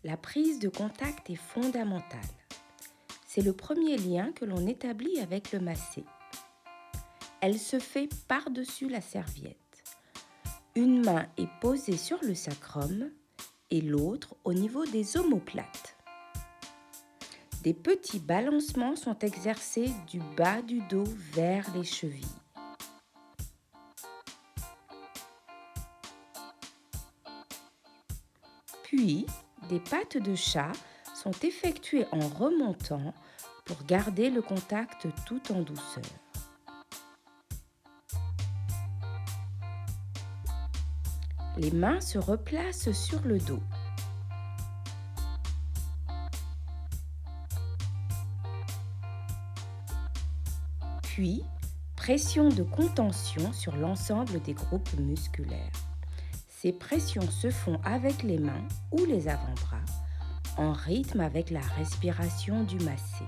La prise de contact est fondamentale. C'est le premier lien que l'on établit avec le massé. Elle se fait par-dessus la serviette. Une main est posée sur le sacrum et l'autre au niveau des omoplates. Des petits balancements sont exercés du bas du dos vers les chevilles. Puis, des pattes de chat sont effectuées en remontant pour garder le contact tout en douceur. Les mains se replacent sur le dos. Puis, pression de contention sur l'ensemble des groupes musculaires. Ces pressions se font avec les mains ou les avant-bras, en rythme avec la respiration du massé.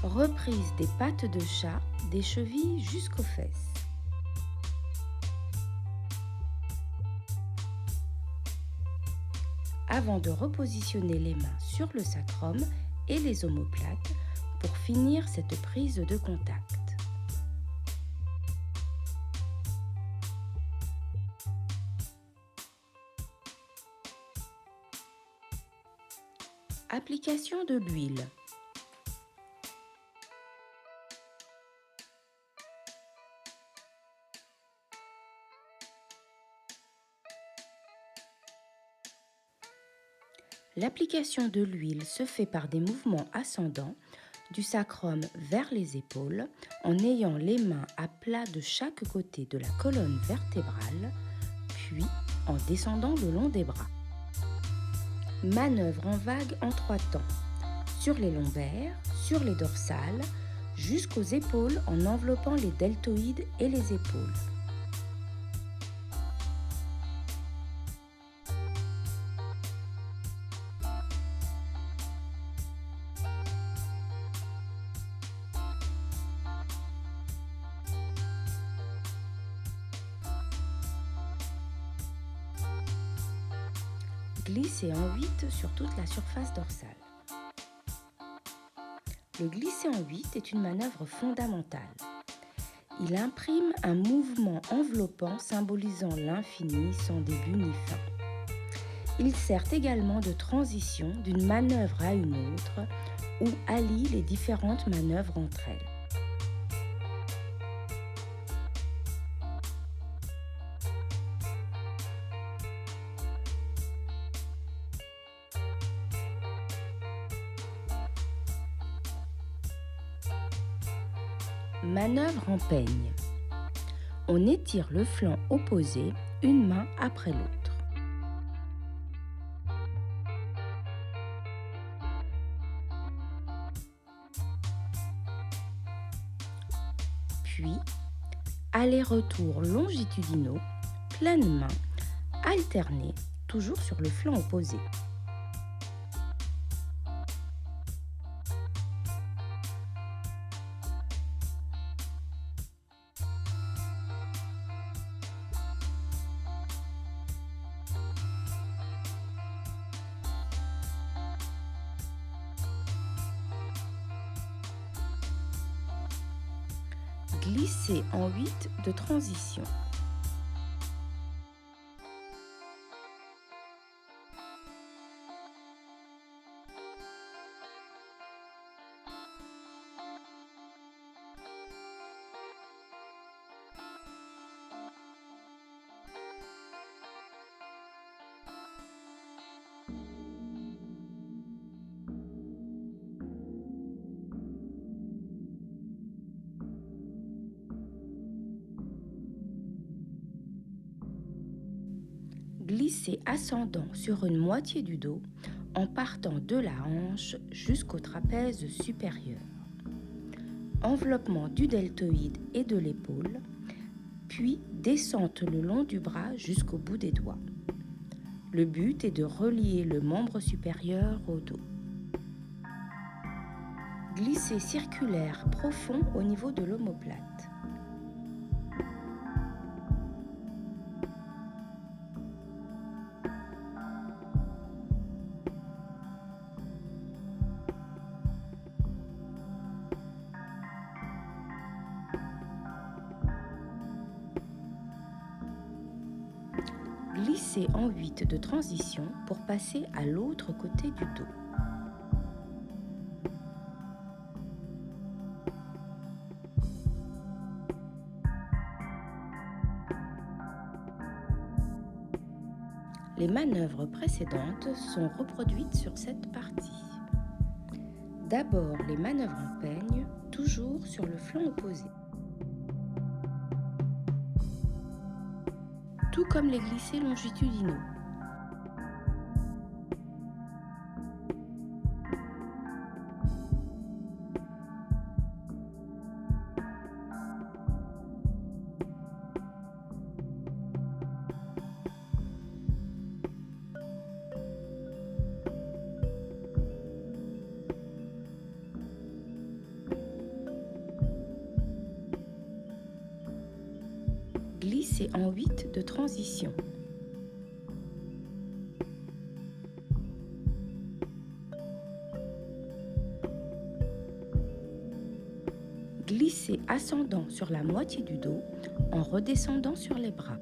Reprise des pattes de chat des chevilles jusqu'aux fesses. Avant de repositionner les mains sur le sacrum et les omoplates pour finir cette prise de contact. Application de l'huile. L'application de l'huile se fait par des mouvements ascendants du sacrum vers les épaules en ayant les mains à plat de chaque côté de la colonne vertébrale, puis en descendant le long des bras. Manœuvre en vague en 3 temps, sur les lombaires, sur les dorsales, jusqu'aux épaules en enveloppant les deltoïdes et les épaules. Glisser en 8 sur toute la surface dorsale. Le glisser en 8 est une manœuvre fondamentale. Il imprime un mouvement enveloppant symbolisant l'infini sans début ni fin. Il sert également de transition d'une manœuvre à une autre ou allie les différentes manœuvres entre elles. Manœuvre en peigne. On étire le flanc opposé, une main après l'autre. Puis, aller-retour longitudinaux, pleine main, alternés, toujours sur le flanc opposé. Glisser en 8 de transition. Glissez ascendant sur une moitié du dos en partant de la hanche jusqu'au trapèze supérieur. Enveloppement du deltoïde et de l'épaule, puis descente le long du bras jusqu'au bout des doigts. Le but est de relier le membre supérieur au dos. Glissez circulaire profond au niveau de l'omoplate. Glissez en 8 de transition pour passer à l'autre côté du dos. Les manœuvres précédentes sont reproduites sur cette partie. D'abord les manœuvres en peigne, toujours sur le flanc opposé. Tout comme les glissés longitudinaux. Glissez en 8 de transition. Glissez ascendant sur la moitié du dos en redescendant sur les bras.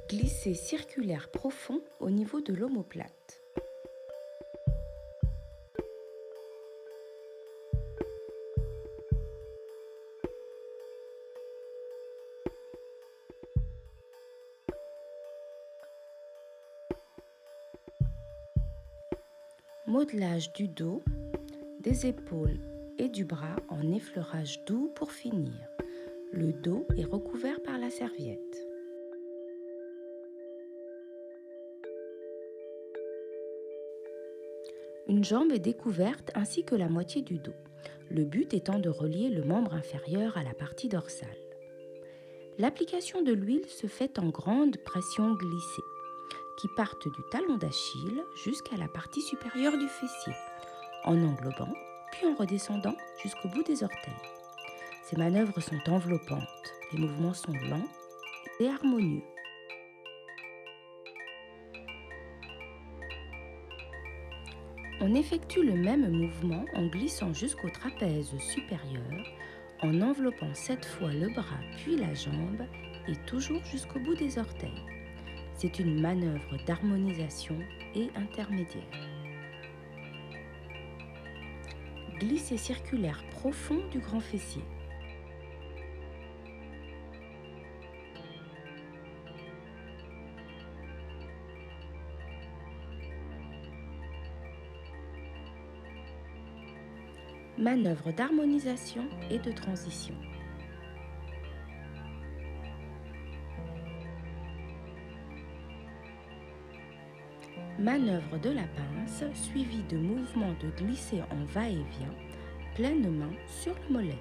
Glissez circulaire profond au niveau de l'omoplate. Modelage du dos, des épaules et du bras en effleurage doux pour finir. Le dos est recouvert par la serviette. Une jambe est découverte ainsi que la moitié du dos, le but étant de relier le membre inférieur à la partie dorsale. L'application de l'huile se fait en grande pression glissée, qui partent du talon d'Achille jusqu'à la partie supérieure du fessier, en englobant, puis en redescendant jusqu'au bout des orteils. Ces manœuvres sont enveloppantes, les mouvements sont lents et harmonieux. On effectue le même mouvement en glissant jusqu'au trapèze supérieur, en enveloppant 7 fois le bras puis la jambe et toujours jusqu'au bout des orteils. C'est une manœuvre d'harmonisation et intermédiaire. Glissé circulaire profond du grand fessier. Manœuvre d'harmonisation et de transition. Manœuvre de la pince suivie de mouvements de glisser en va-et-vient, pleine main sur le mollet.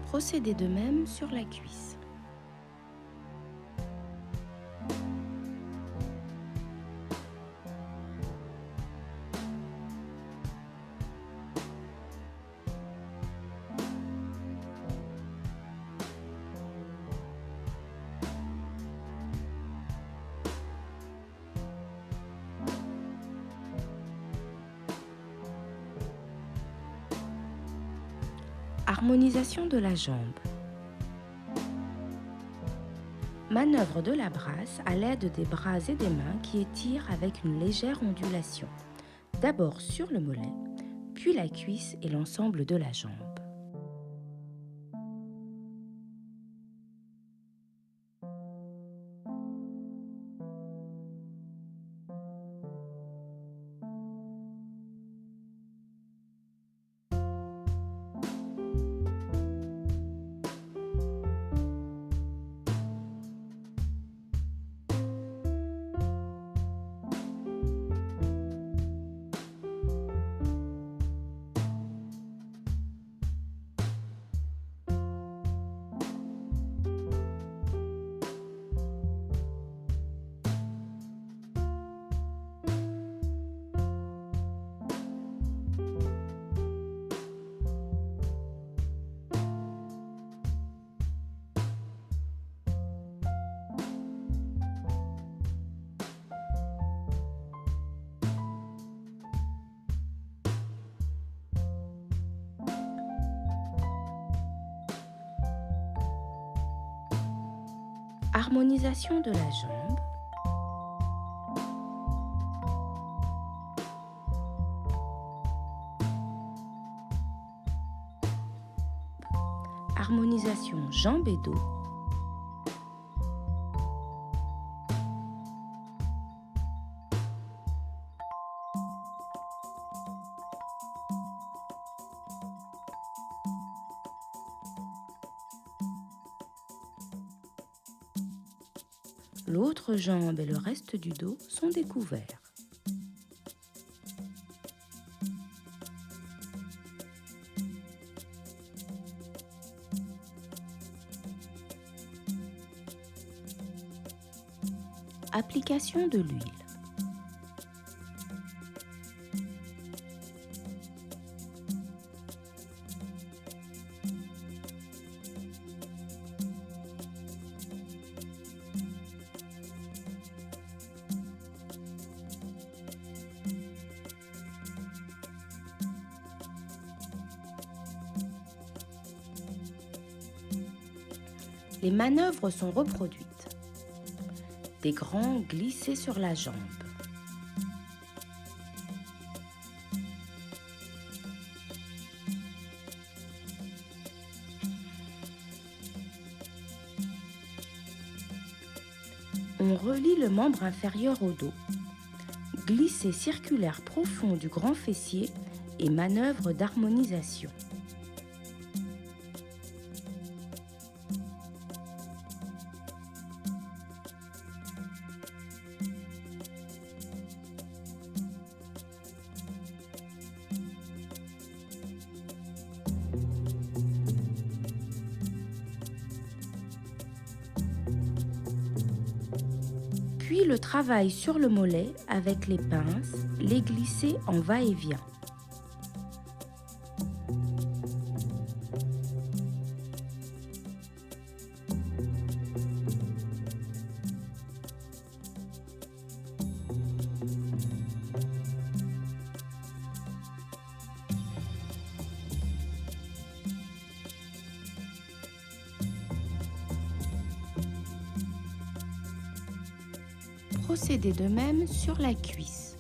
Procédez de même sur la cuisse. Harmonisation de la jambe. Manœuvre de la brasse à l'aide des bras et des mains qui étirent avec une légère ondulation. D'abord sur le mollet, puis la cuisse et l'ensemble de la jambe. Harmonisation de la jambe. Harmonisation jambes et dos. L'autre jambe et le reste du dos sont découverts. Application de l'huile. Les manœuvres sont reproduites. Des grands glissés sur la jambe. On relie le membre inférieur au dos. Glissé circulaire profond du grand fessier et manœuvre d'harmonisation. Puis le travail sur le mollet avec les pinces, les glisser en va-et-vient. Procédez de même sur la cuisse.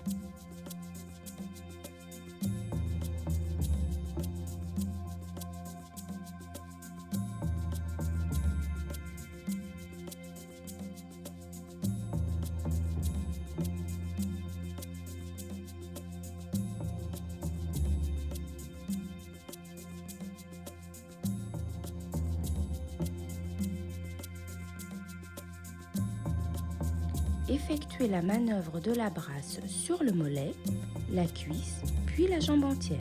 Effectuez la manœuvre de la brasse sur le mollet, la cuisse, puis la jambe entière.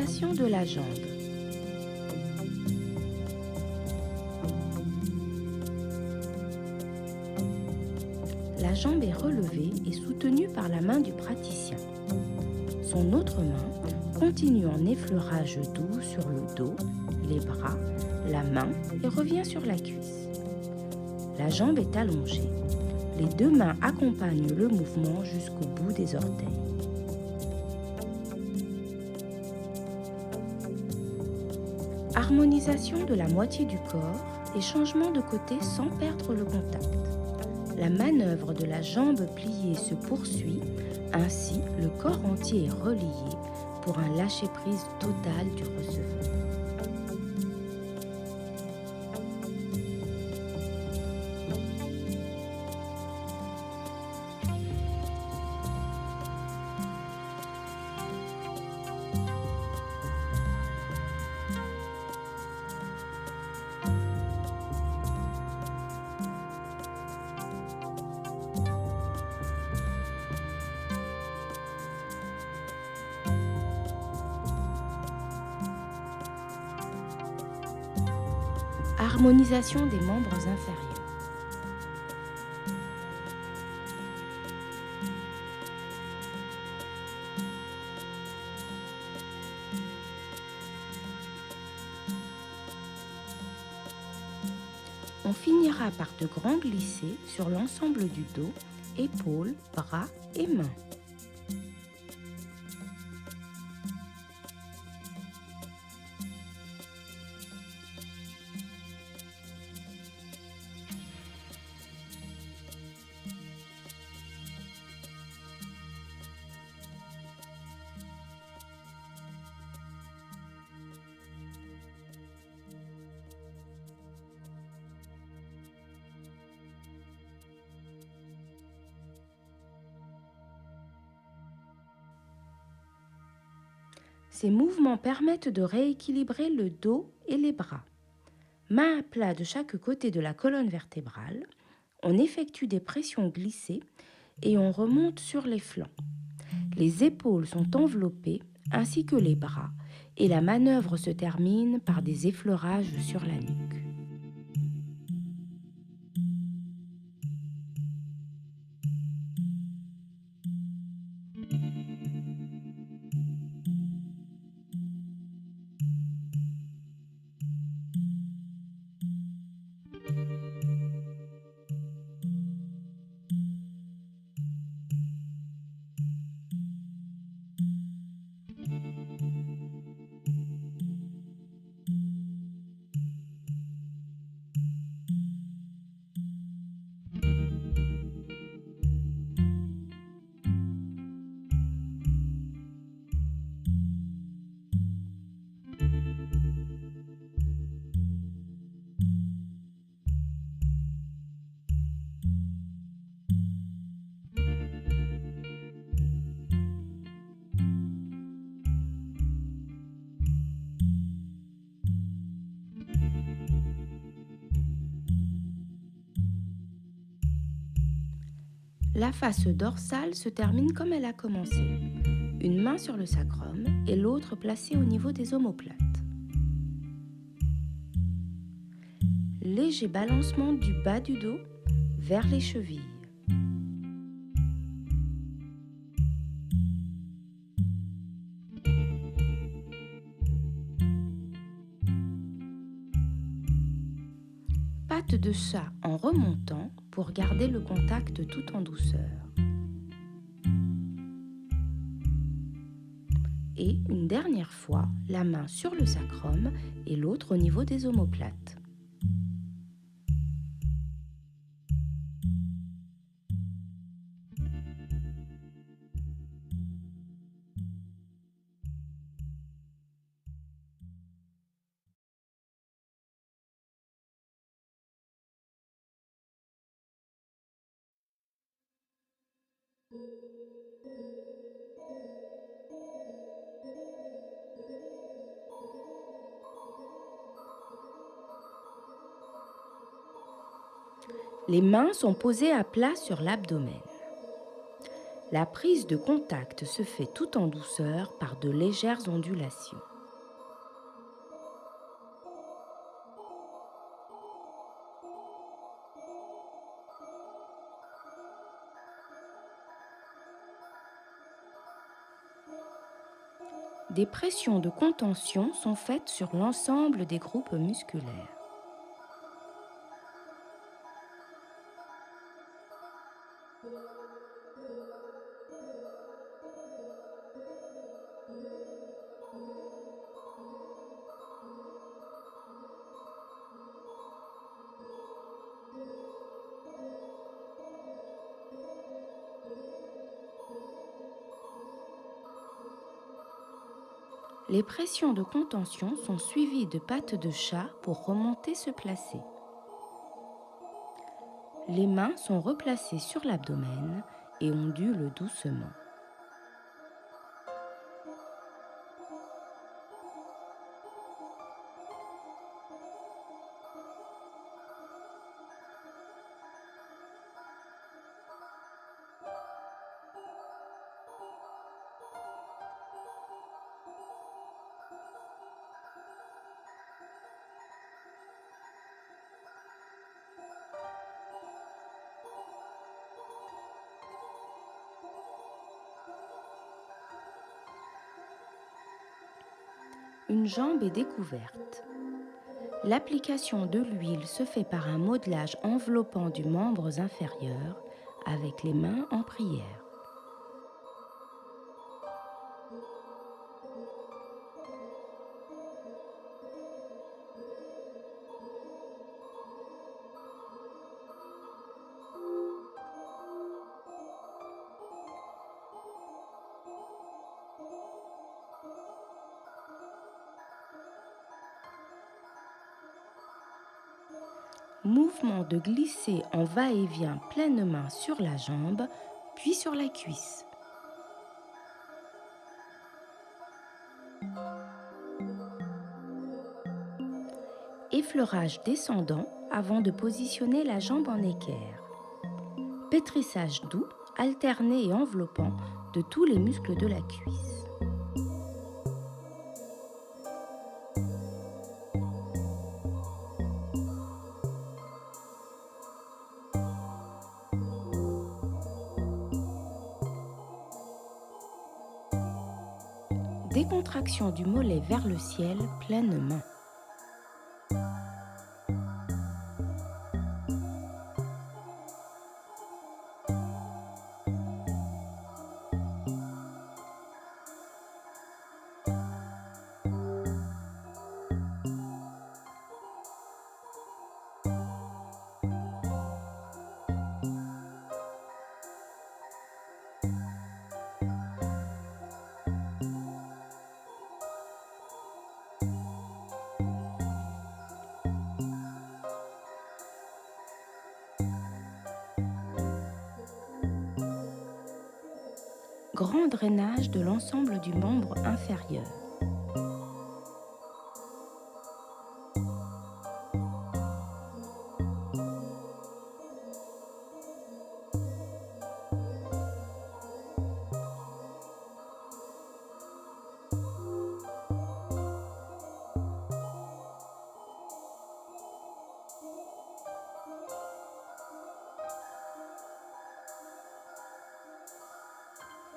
Harmonisation de la jambe. La jambe est relevée et soutenue par la main du praticien. Son autre main continue en effleurage doux sur le dos, les bras, la main et revient sur la cuisse. La jambe est allongée. Les deux mains accompagnent le mouvement jusqu'au bout des orteils. Harmonisation de la moitié du corps et changement de côté sans perdre le contact. La manœuvre de la jambe pliée se poursuit, ainsi le corps entier est relié pour un lâcher-prise total du receveur. Harmonisation des membres inférieurs. On finira par de grands glissés sur l'ensemble du dos, épaules, bras et mains. Ces mouvements permettent de rééquilibrer le dos et les bras. Mains à plat de chaque côté de la colonne vertébrale, on effectue des pressions glissées et on remonte sur les flancs. Les épaules sont enveloppées ainsi que les bras et la manœuvre se termine par des effleurages sur la nuque. La face dorsale se termine comme elle a commencé. Une main sur le sacrum et l'autre placée au niveau des omoplates. Léger balancement du bas du dos vers les chevilles. Patte de chat en remontant pour garder le contact tout en douceur. Et une dernière fois, la main sur le sacrum et l'autre au niveau des omoplates. Les mains sont posées à plat sur l'abdomen. La prise de contact se fait tout en douceur par de légères ondulations. Des pressions de contention sont faites sur l'ensemble des groupes musculaires. Les pressions de contention sont suivies de pattes de chat pour remonter se placer. Les mains sont replacées sur l'abdomen et ondulent doucement. Une jambe est découverte. L'application de l'huile se fait par un modelage enveloppant du membre inférieur avec les mains en prière. Mouvement de glisser en va-et-vient pleine main sur la jambe, puis sur la cuisse. Effleurage descendant avant de positionner la jambe en équerre. Pétrissage doux, alterné et enveloppant de tous les muscles de la cuisse. Décontraction du mollet vers le ciel, pleine main. Grand drainage de l'ensemble du membre inférieur.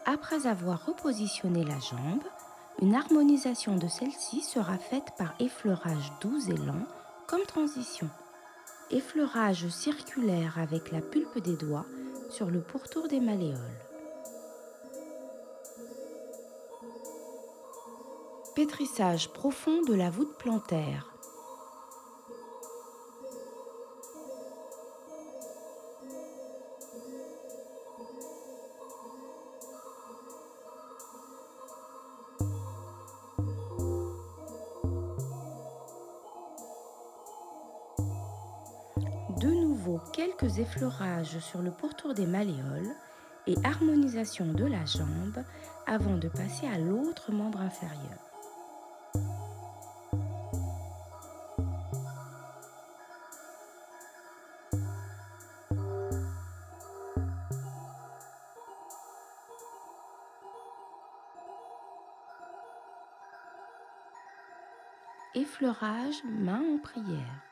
Après avoir repositionné la jambe, une harmonisation de celle-ci sera faite par effleurage doux et lent comme transition. Effleurage circulaire avec la pulpe des doigts sur le pourtour des malléoles. Pétrissage profond de la voûte plantaire. De nouveau, quelques effleurages sur le pourtour des malléoles et harmonisation de la jambe avant de passer à l'autre membre inférieur. Effleurage main en prière.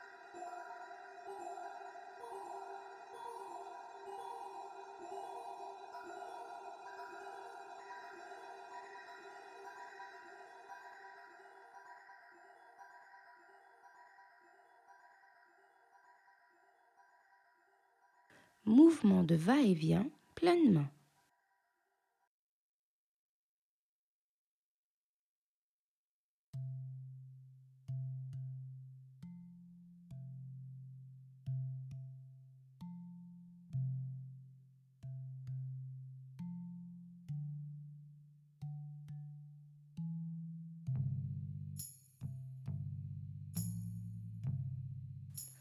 Mouvement de va-et-vient, pleine main.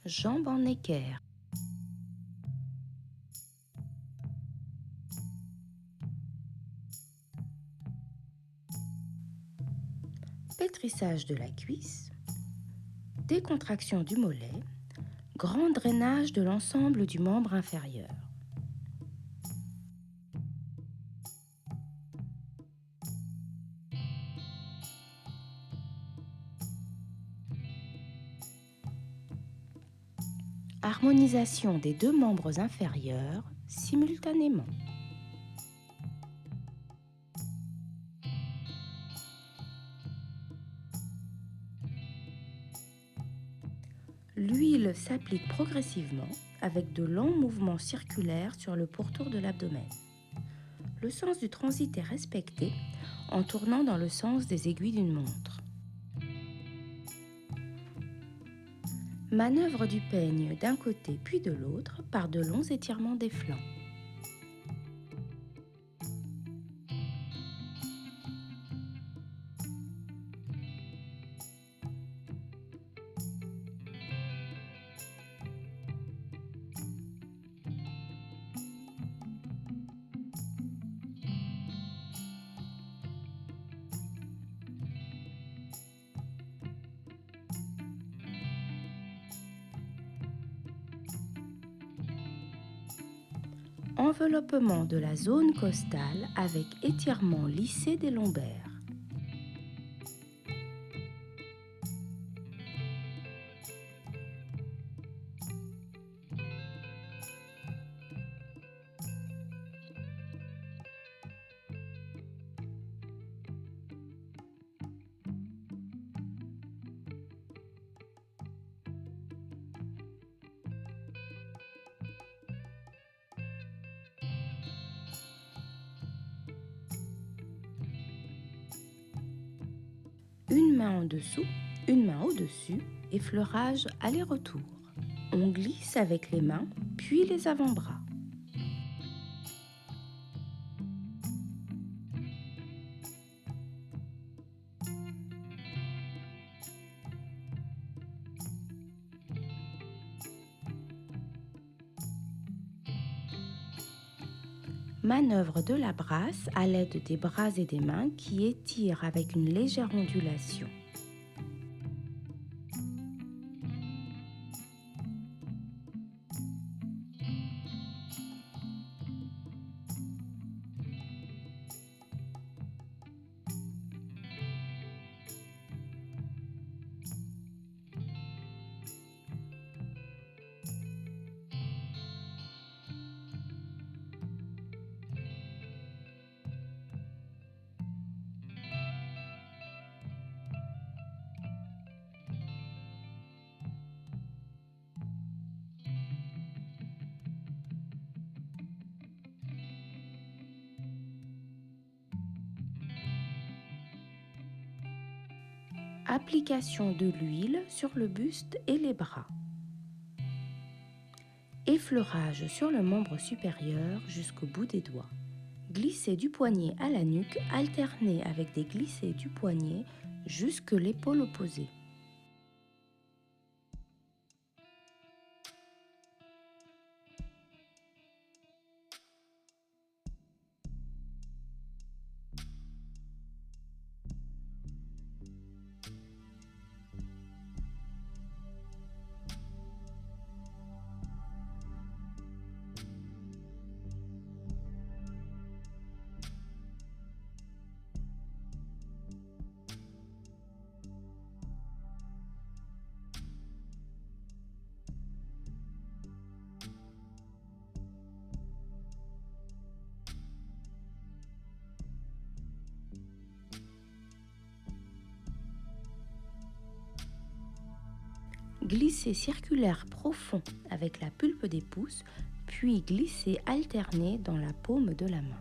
Jambes en équerre. Pétrissage de la cuisse. Décontraction du mollet. Grand drainage de l'ensemble du membre inférieur. Harmonisation des deux membres inférieurs simultanément. L'huile s'applique progressivement avec de longs mouvements circulaires sur le pourtour de l'abdomen. Le sens du transit est respecté en tournant dans le sens des aiguilles d'une montre. Manœuvre du peigne d'un côté puis de l'autre par de longs étirements des flancs. Enveloppement de la zone costale avec étirement lissé des lombaires. Une main en dessous, une main au-dessus, effleurage aller-retour. On glisse avec les mains, puis les avant-bras. Manœuvre de la brasse à l'aide des bras et des mains qui étirent avec une légère ondulation. Application de l'huile sur le buste et les bras. Effleurage sur le membre supérieur jusqu'au bout des doigts. Glisser du poignet à la nuque alterné avec des glissés du poignet jusque l'épaule opposée. Glisser circulaire profond avec la pulpe des pouces, puis glisser alterner dans la paume de la main.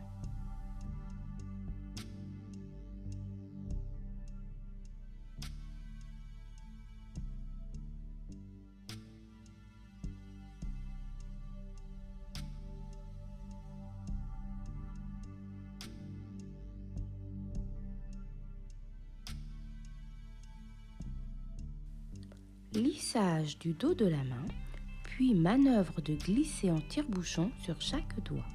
Lissage du dos de la main, puis manœuvre de glisser en tire-bouchon sur chaque doigt.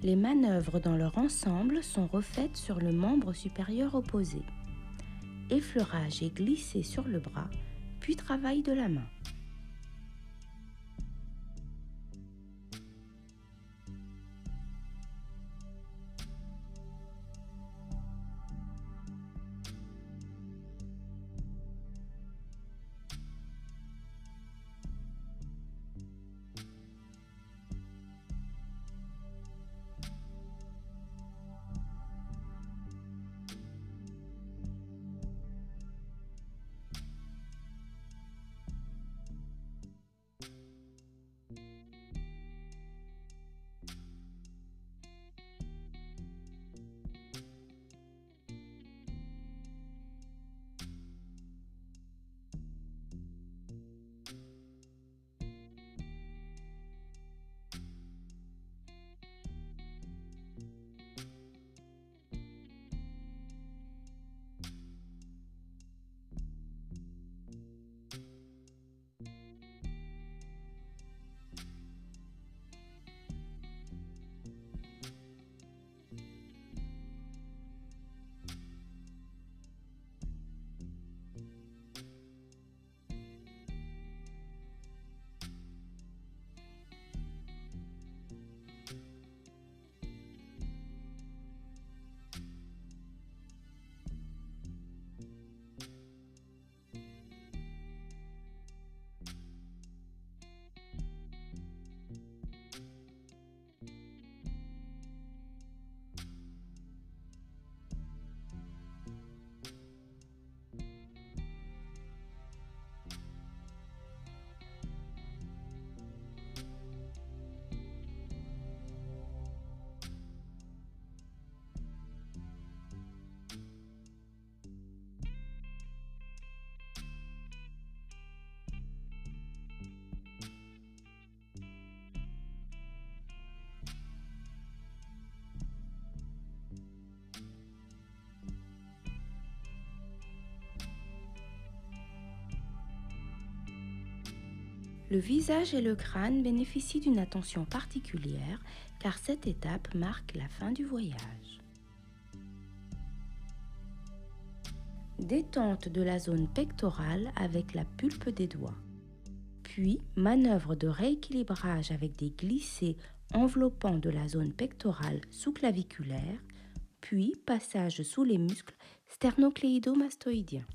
Les manœuvres dans leur ensemble sont refaites sur le membre supérieur opposé. Effleurage et glisser sur le bras, puis travail de la main. Le visage et le crâne bénéficient d'une attention particulière car cette étape marque la fin du voyage. Détente de la zone pectorale avec la pulpe des doigts. Puis, manœuvre de rééquilibrage avec des glissés enveloppant de la zone pectorale sous-claviculaire, puis passage sous les muscles sternocléido-mastoïdiens.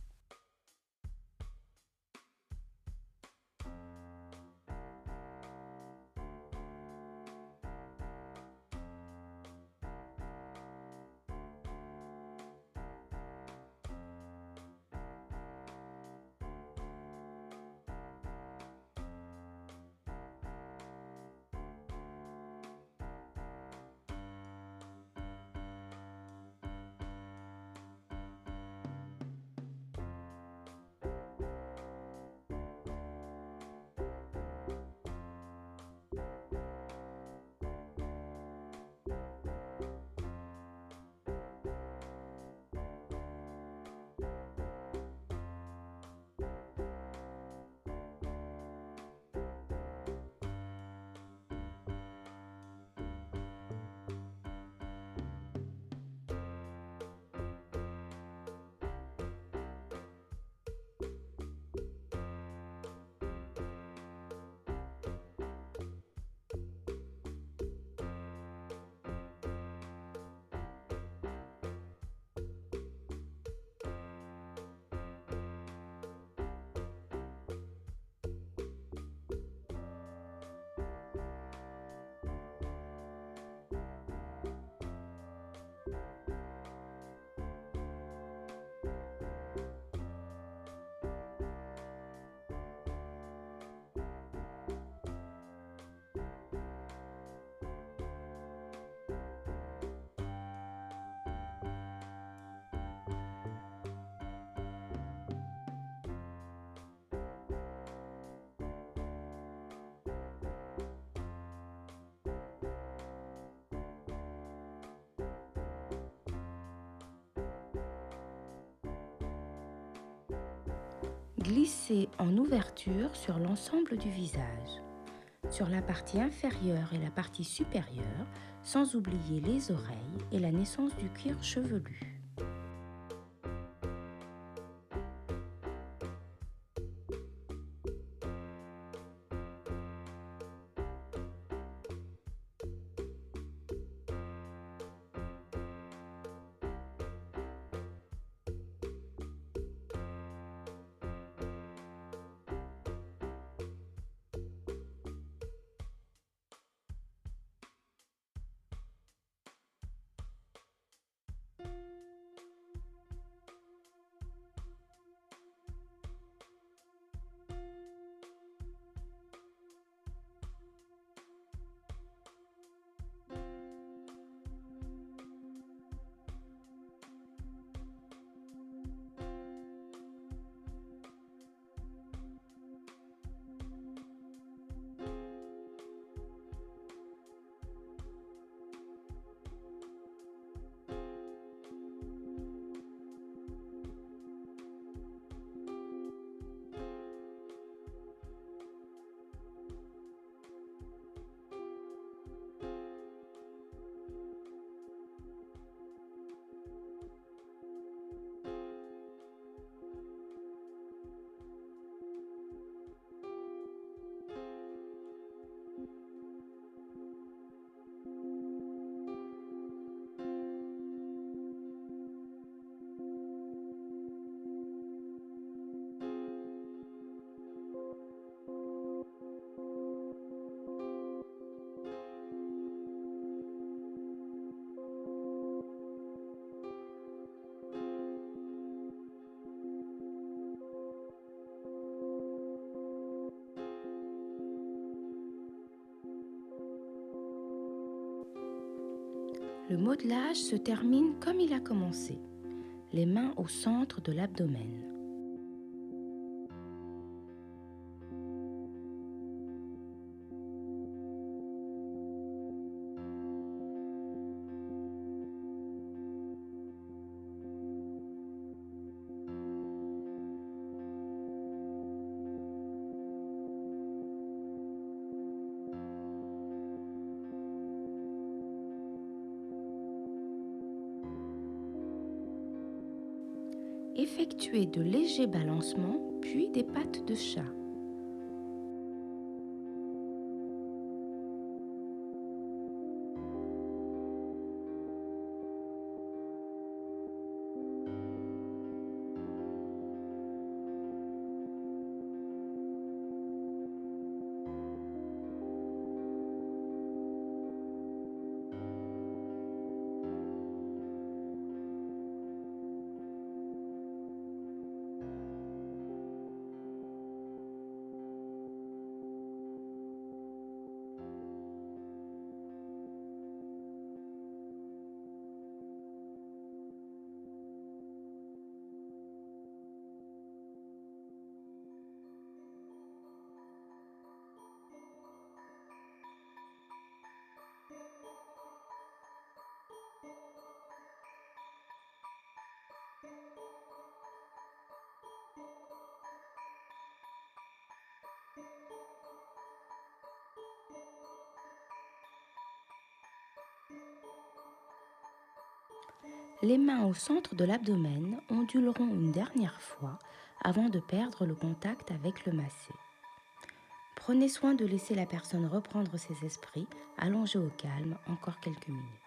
Glissez en ouverture sur l'ensemble du visage, sur la partie inférieure et la partie supérieure, sans oublier les oreilles et la naissance du cuir chevelu. Le modelage se termine comme il a commencé, les mains au centre de l'abdomen. Effectuez de légers balancements, puis des pattes de chat. Les mains au centre de l'abdomen onduleront une dernière fois avant de perdre le contact avec le massé. Prenez soin de laisser la personne reprendre ses esprits, allongée au calme encore quelques minutes.